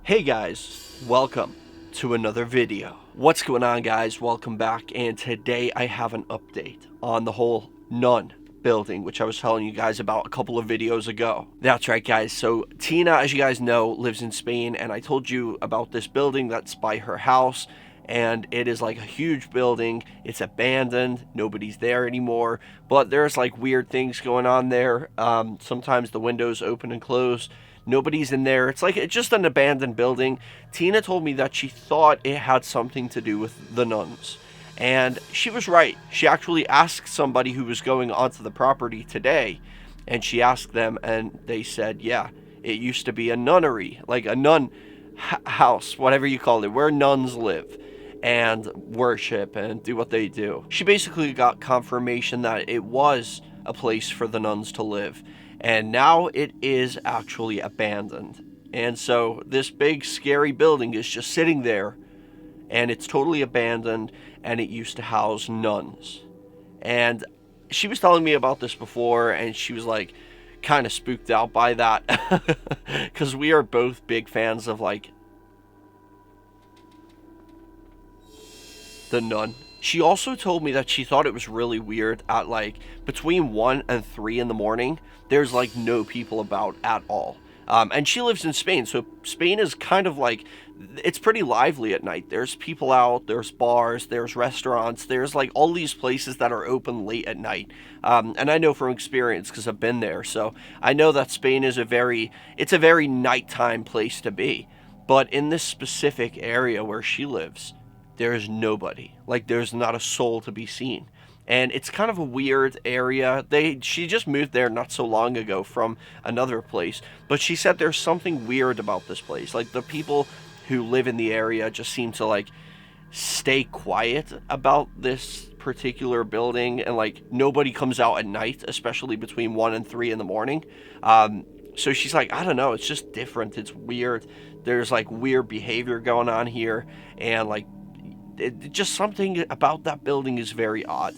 Hey guys, welcome to another video. What's going on, guys? Welcome back, and today I have an update on the whole nun building, which I was telling you guys about a couple of videos ago. That's right, guys. So Tina, as you guys know, lives in Spain, and I told you about this building that's by her house, and it is like a huge building. It's abandoned, nobody's there anymore, but there's like weird things going on there. Sometimes the windows open and close. Nobody's in there. It's just an abandoned building. Tina told me that she thought it had something to do with the nuns. And she was right. She actually asked somebody who was going onto the property today, and she asked them, and they said, yeah, it used to be a nunnery, like a nun house, whatever you call it, where nuns live and worship and do what they do. She basically got confirmation that it was a place for the nuns to live, and now it is actually abandoned. And so this big scary building is just sitting there, and it's totally abandoned, and it used to house nuns. And she was telling me about this before, and she was like kind of spooked out by that because we are both big fans of like the Nun. She also told me that she thought it was really weird at like between 1 and 3 in the morning. There's like no people about at all. And she lives in Spain, so Spain is kind of like, it's pretty lively at night. There's people out, there's bars, there's restaurants, there's like all these places that are open late at night. And I know from experience because I've been there, so I know that Spain is it's a very nighttime place to be. But in this specific area where she lives, there is nobody. Like, there's not a soul to be seen. And it's kind of a weird area. She just moved there not so long ago from another place. But she said there's something weird about this place. Like, the people who live in the area just seem to, like, stay quiet about this particular building. And, like, nobody comes out at night, especially between 1 and 3 in the morning. So she's like, I don't know, it's just different. It's weird. There's, like, weird behavior going on here. And, like, just something about that building is very odd.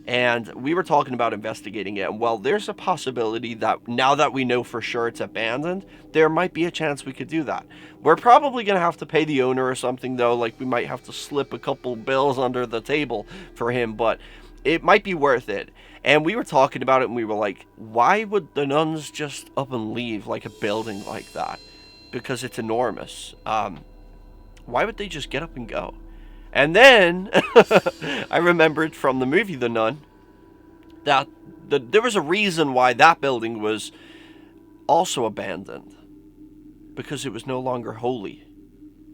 And we were talking about investigating it. Well, there's a possibility that now that we know for sure it's abandoned, there might be a chance we could do that. We're probably going to have to pay the owner or something, though. Like, we might have to slip a couple bills under the table for him, but it might be worth it. And we were talking about it, and we were like, why would the nuns just up and leave like a building like that? Because it's enormous. Why would they just get up and go? And then I remembered from the movie The Nun that there was a reason why that building was also abandoned. Because it was no longer holy.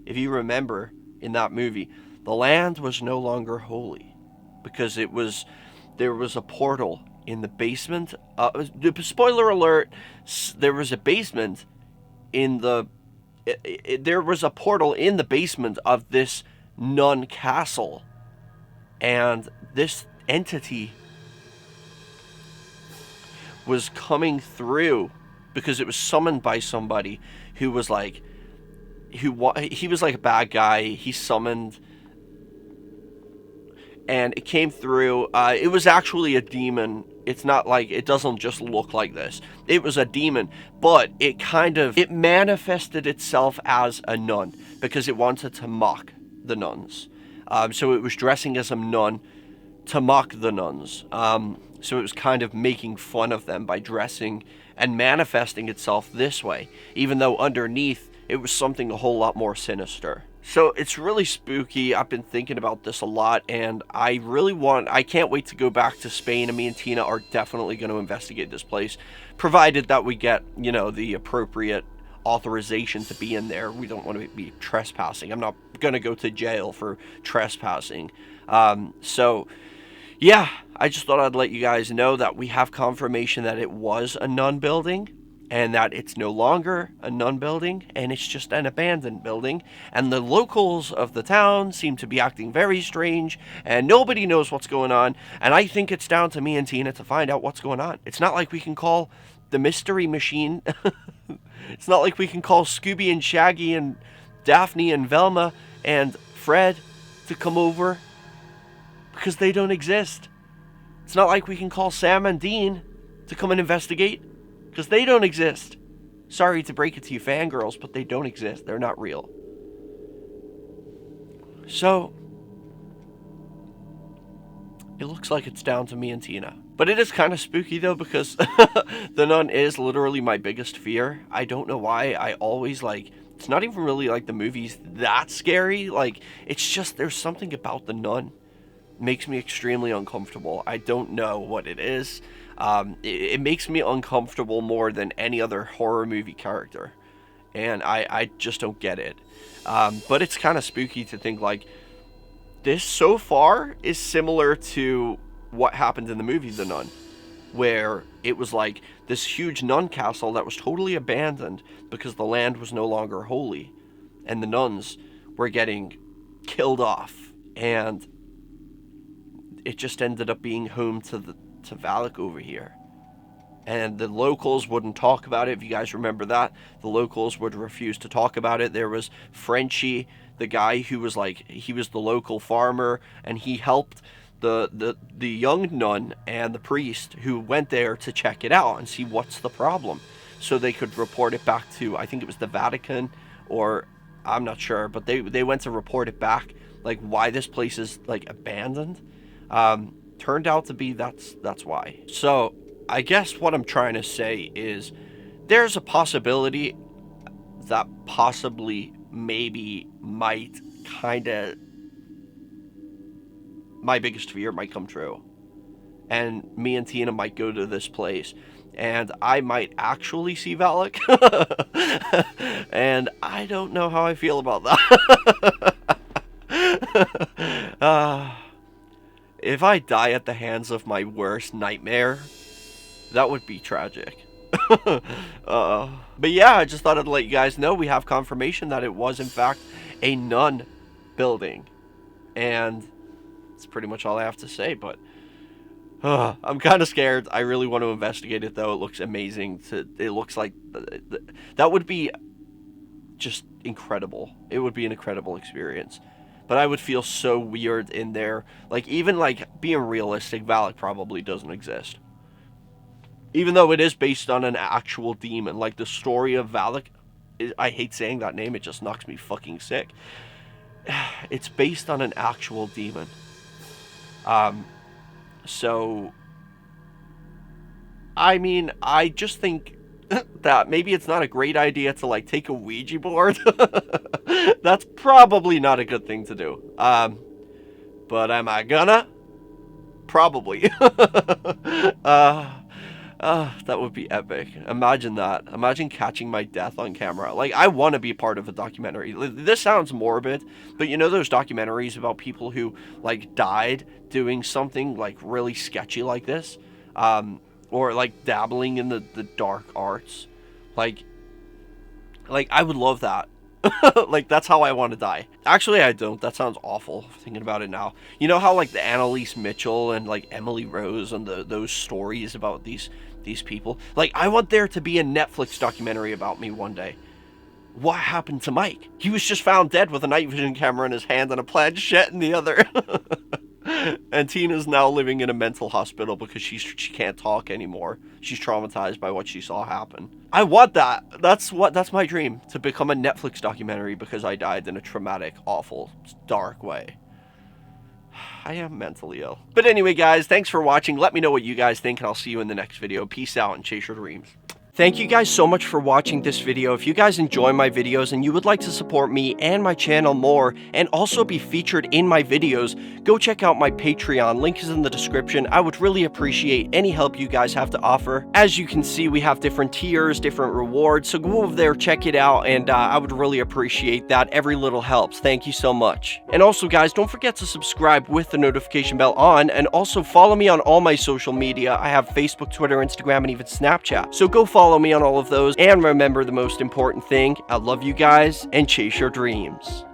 If you remember in that movie, the land was no longer holy. Because there was a portal in the basement. Spoiler alert, there was a basement in the... there was a portal in the basement of this nun castle, and this entity was coming through because it was summoned by somebody who was like he was like a bad guy. He summoned, and it came through. It was actually a demon. It's not like, it doesn't just look like this. It was a demon, but it manifested itself as a nun because it wanted to mock the nuns. So it was dressing as a nun to mock the nuns. So it was kind of making fun of them by dressing and manifesting itself this way, even though underneath it was something a whole lot more sinister. So it's really spooky. I've been thinking about this a lot, and I can't wait to go back to Spain, and me and Tina are definitely going to investigate this place, provided that we get, the appropriate authorization to be in there. We don't want to be trespassing. I'm not going to go to jail for trespassing. So yeah, I just thought I'd let you guys know that we have confirmation that it was a nun building, and that it's no longer a nun building, and it's just an abandoned building. And the locals of the town seem to be acting very strange, and nobody knows what's going on. And I think it's down to me and Tina to find out what's going on. It's not like we can call the mystery machine. It's not like we can call Scooby and Shaggy and Daphne and Velma and Fred to come over, because they don't exist. It's not like we can call Sam and Dean to come and investigate, because they don't exist. Sorry to break it to you fangirls, but they don't exist. They're not real. So, it looks like it's down to me and Tina. But it is kind of spooky though, because the nun is literally my biggest fear. I don't know why. I always like, it's not even really like the movies that scary. Like, it's just, there's something about the nun. It makes me extremely uncomfortable. I don't know what it is. It makes me uncomfortable more than any other horror movie character. And I just don't get it. But it's kind of spooky to think like, this so far is similar to what happened in the movie The Nun, where it was like this huge nun castle that was totally abandoned because the land was no longer holy and the nuns were getting killed off, and it just ended up being home to Valak over here. And the locals wouldn't talk about it. If you guys remember that, the locals would refuse to talk about it. There was Frenchie, the guy who was like, he was the local farmer, and he helped the young nun and the priest who went there to check it out and see what's the problem, so they could report it back to, I think it was the Vatican, or I'm not sure, but they went to report it back, like why this place is like abandoned. Turned out to be that's why. So I guess what I'm trying to say is there's a possibility that possibly, maybe, might kind of, my biggest fear might come true. And me and Tina might go to this place. And I might actually see Valak. And I don't know how I feel about that. If I die at the hands of my worst nightmare, that would be tragic. But yeah, I just thought I'd let you guys know we have confirmation that it was in fact a nun building. And that's pretty much all I have to say, but I'm kind of scared. I really want to investigate it though. It looks amazing. It looks like that would be just incredible. It would be an incredible experience. But I would feel so weird in there. Like, even like being realistic, Valak probably doesn't exist. Even though it is based on an actual demon. Like, the story of Valak, I hate saying that name, it just knocks me fucking sick. It's based on an actual demon. So, I mean, I just think that maybe it's not a great idea to, like, take a Ouija board. That's probably not a good thing to do. But am I gonna? Probably. That would be epic. Imagine that. Imagine catching my death on camera. Like, I want to be part of a documentary. This sounds morbid, but you know those documentaries about people who, like, died doing something, like, really sketchy like this? Or, like, dabbling in the dark arts? Like, I would love that. Like, that's how I want to die. Actually, I don't. That sounds awful, thinking about it now. You know how, like, the Annalise Mitchell and, like, Emily Rose and those stories about these people? Like, I want there to be a Netflix documentary about me one day. What happened to Mike? He was just found dead with a night vision camera in his hand and a planchette in the other. And Tina's now living in a mental hospital because she can't talk anymore. She's traumatized by what she saw happen. I want that. That's my dream, to become a Netflix documentary because I died in a traumatic, awful, dark way. I am mentally ill. But anyway, guys, thanks for watching. Let me know what you guys think, and I'll see you in the next video. Peace out and chase your dreams. Thank you guys so much for watching this video. If you guys enjoy my videos and you would like to support me and my channel more and also be featured in my videos, go check out my Patreon. Link is in the description. I would really appreciate any help you guys have to offer. As you can see, we have different tiers, different rewards, so go over there, check it out, and I would really appreciate that. Every little helps. Thank you so much. And also, guys, don't forget to subscribe with the notification bell on, and also follow me on all my social media. I have Facebook, Twitter, Instagram, and even Snapchat. So go follow me on all of those, and remember the most important thing: I love you guys, and chase your dreams.